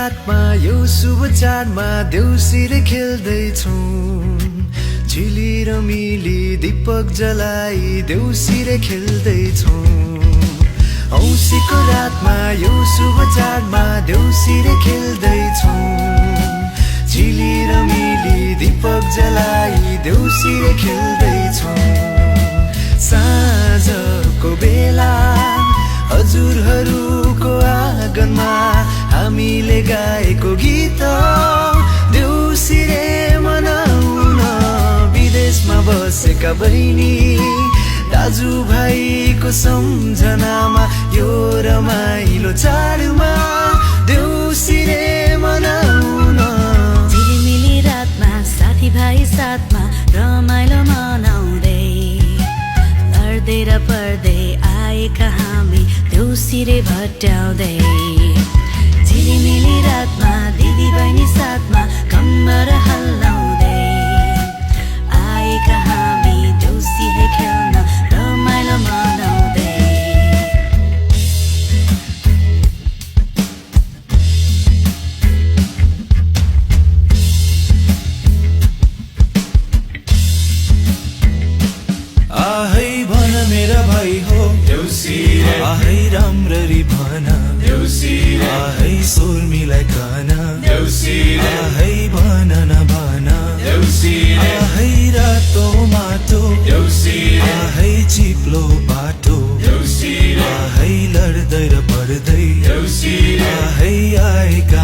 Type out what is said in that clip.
रातमा यो शुभ चाडमा देउसीले खेल्दैछौँ। झिली र मिली दीपक जलाई देउसीले खेल्दैछौँ। औँसीको रातमा यो शुभ चाडमा देउसीले खेल्दैछौँ। झिली र मिली दीपक जलाई देउसीले खेल्दैछौँ। साँझको बेला हजुरहरूको आँगनमा हामीले गाएको गीत देउसीले मनाउन विदेशमा बसेका बहिनी दाजुभाइको सम्झनामा यो रमाइलो चाडमा देउसीले मनाउन। झिलिमिली रातमा साथीभाइ साथमा रमाइलो मनाउँदै लड्दै र पढ्दै आएका हामी देउसीले भट्याउँदै। झिलिमिली रातमा दिदी बहिनी साथमा कम्मर हल्लाउँदै आएका हामी देउसीले खेल्न रमाइलो मनाउँदै। आहै भन मेरा भाइ हो देउसीले, आहै राम्ररी भन देउसीले, आहै स्वर मिलाइकन देउसीले, आहै भन न भन देउसीले, आहै रातो माटो देउसीले, आहै चिप्लो बाटो देउसीले, आहै लड्दै र पढ्दै देउसीले, आहै आएका